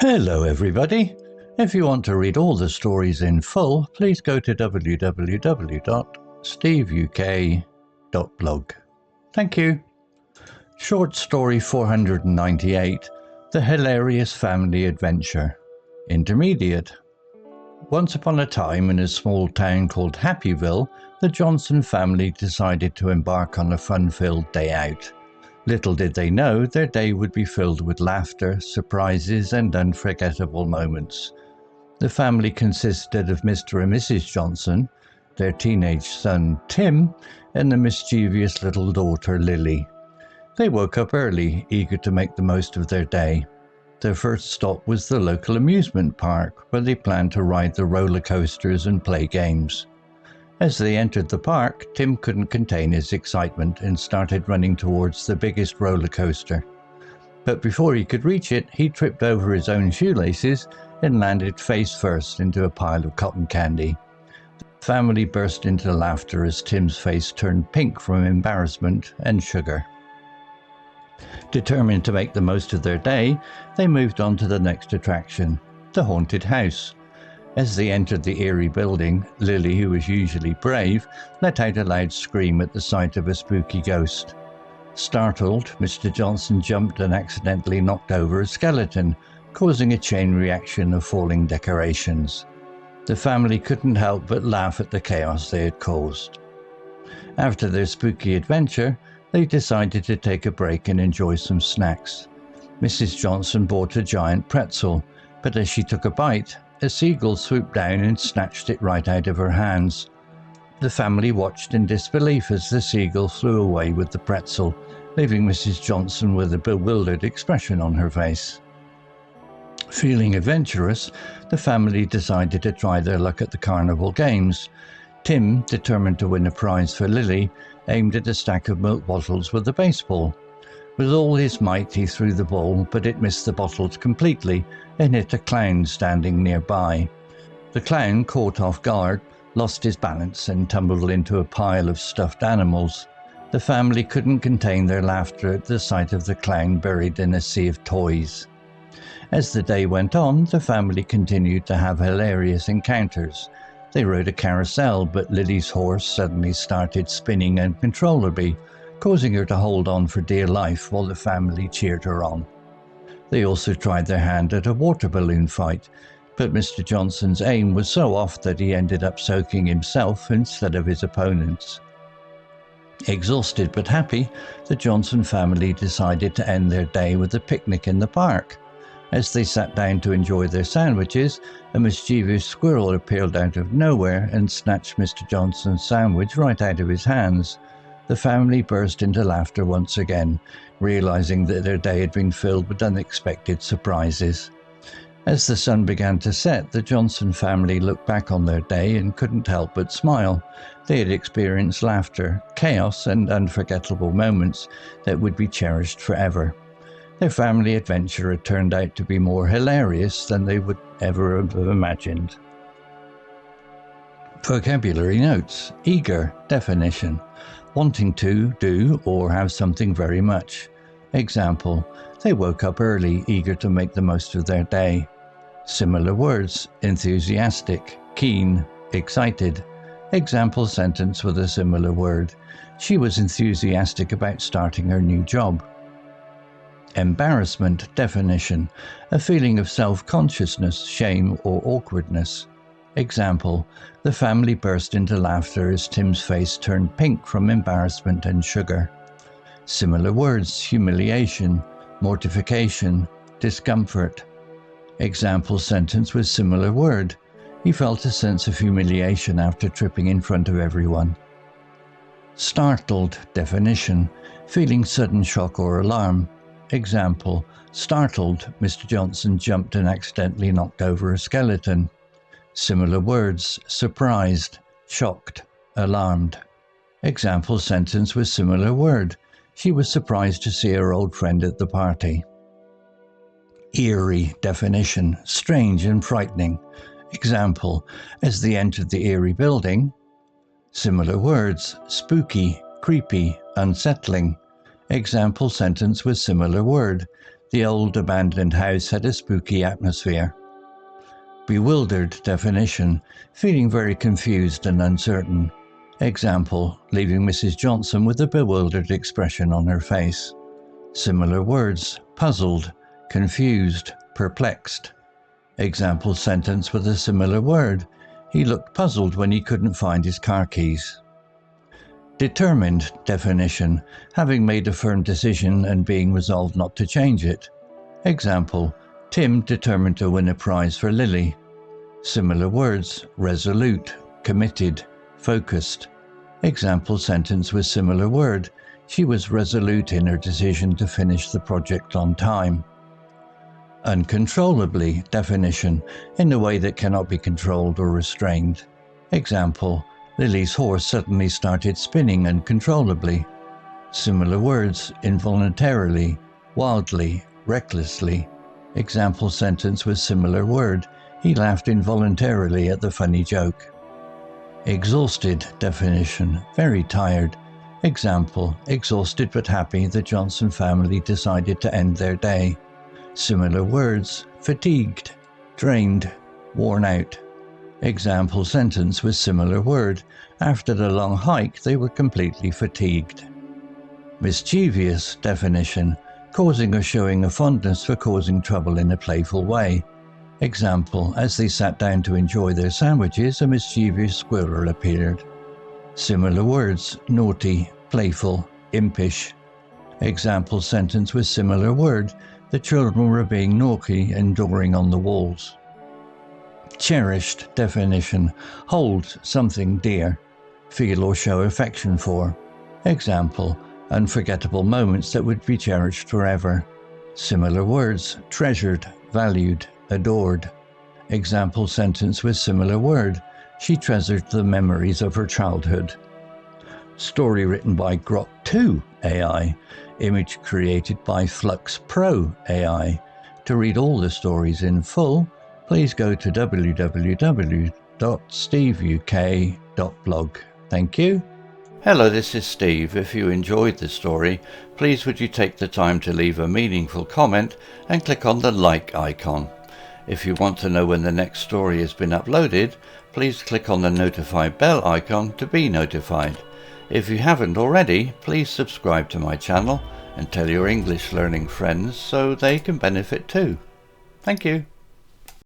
Hello everybody. If you want to read all the stories in full, please go to www.steveuk.blog. Thank you. Short story 498, The Hilarious Family Adventure. Intermediate. Once upon a time in a small town called Happyville, the Johnson family decided to embark on a fun-filled day out. Little did they know their day would be filled with laughter, surprises, and unforgettable moments. The family consisted of Mr. and Mrs. Johnson, their teenage son Tim, and the mischievous little daughter Lily. They woke up early, eager to make the most of their day. Their first stop was the local amusement park, where they planned to ride the roller coasters and play games. As they entered the park, Tim couldn't contain his excitement and started running towards the biggest roller coaster. But before he could reach it, he tripped over his own shoelaces and landed face first into a pile of cotton candy. The family burst into laughter as Tim's face turned pink from embarrassment and sugar. Determined to make the most of their day, they moved on to the next attraction, the haunted house. As they entered the eerie building, Lily, who was usually brave, let out a loud scream at the sight of a spooky ghost. Startled, Mr. Johnson jumped and accidentally knocked over a skeleton, causing a chain reaction of falling decorations. The family couldn't help but laugh at the chaos they had caused. After their spooky adventure, they decided to take a break and enjoy some snacks. Mrs. Johnson bought a giant pretzel, but as she took a bite, a seagull swooped down and snatched it right out of her hands. The family watched in disbelief as the seagull flew away with the pretzel, leaving Mrs. Johnson with a bewildered expression on her face. Feeling adventurous, the family decided to try their luck at the carnival games. Tim, determined to win a prize for Lily, aimed at a stack of milk bottles with a baseball. With all his might he threw the ball, but it missed the bottles completely and hit a clown standing nearby. The clown, caught off guard, lost his balance and tumbled into a pile of stuffed animals. The family couldn't contain their laughter at the sight of the clown buried in a sea of toys. As the day went on, the family continued to have hilarious encounters. They rode a carousel, but Lily's horse suddenly started spinning uncontrollably, causing her to hold on for dear life while the family cheered her on. They also tried their hand at a water balloon fight, but Mr. Johnson's aim was so off that he ended up soaking himself instead of his opponents. Exhausted but happy, the Johnson family decided to end their day with a picnic in the park. As they sat down to enjoy their sandwiches, a mischievous squirrel appeared out of nowhere and snatched Mr. Johnson's sandwich right out of his hands. The family burst into laughter once again, realizing that their day had been filled with unexpected surprises. As the sun began to set, the Johnson family looked back on their day and couldn't help but smile. They had experienced laughter, chaos, and unforgettable moments that would be cherished forever. Their family adventure had turned out to be more hilarious than they would ever have imagined. Vocabulary notes. Eager. Definition. Wanting to, do, or have something very much. Example, they woke up early, eager to make the most of their day. Similar words, enthusiastic, keen, excited. Example sentence with a similar word. She was enthusiastic about starting her new job. Embarrassment. Definition, a feeling of self-consciousness, shame, or awkwardness. Example, the family burst into laughter as Tim's face turned pink from embarrassment and sugar. Similar words, humiliation, mortification, discomfort. Example sentence with similar word. He felt a sense of humiliation after tripping in front of everyone. Startled. Definition, feeling sudden shock or alarm. Example, startled, Mr. Johnson jumped and accidentally knocked over a skeleton. Similar words, surprised, shocked, alarmed. Example sentence with similar word. She was surprised to see her old friend at the party. Eerie. Definition, strange and frightening. Example, as they entered the eerie building. Similar words, spooky, creepy, unsettling. Example sentence with similar word. The old abandoned house had a spooky atmosphere. Bewildered definition, feeling very confused and uncertain. Example, leaving Mrs. Johnson with a bewildered expression on her face. Similar words, puzzled, confused, perplexed. Example sentence with a similar word. He looked puzzled when he couldn't find his car keys. Determined definition, having made a firm decision and being resolved not to change it. Example, Tim determined to win a prize for Lily. Similar words, resolute, committed, focused. Example sentence with similar word. She was resolute in her decision to finish the project on time. Uncontrollably definition, in a way that cannot be controlled or restrained. Example, Lily's horse suddenly started spinning uncontrollably. Similar words, involuntarily, wildly, recklessly. Example sentence with similar word. He laughed involuntarily at the funny joke. Exhausted definition, very tired. Example, exhausted but happy the Johnson family decided to end their day. Similar words, fatigued, drained, worn out. Example sentence with similar word. After the long hike, they were completely fatigued. Mischievous definition, causing or showing a fondness for causing trouble in a playful way. Example, as they sat down to enjoy their sandwiches, a mischievous squirrel appeared. Similar words, naughty, playful, impish. Example sentence with similar word. The children were being naughty and drawing on the walls. Cherished definition, hold something dear, feel or show affection for. Example, unforgettable moments that would be cherished forever. Similar words, treasured, valued, adored. Example sentence with similar word. She treasured the memories of her childhood. Story written by Grok 2 AI. Image created by Flux Pro AI. To read all the stories in full, please go to www.steveuk.blog. Thank you. Hello, this is Steve. If you enjoyed the story, please would you take the time to leave a meaningful comment and click on the like icon. If you want to know when the next story has been uploaded, please click on the notify bell icon to be notified. If you haven't already, please subscribe to my channel and tell your English learning friends so they can benefit too. Thank you.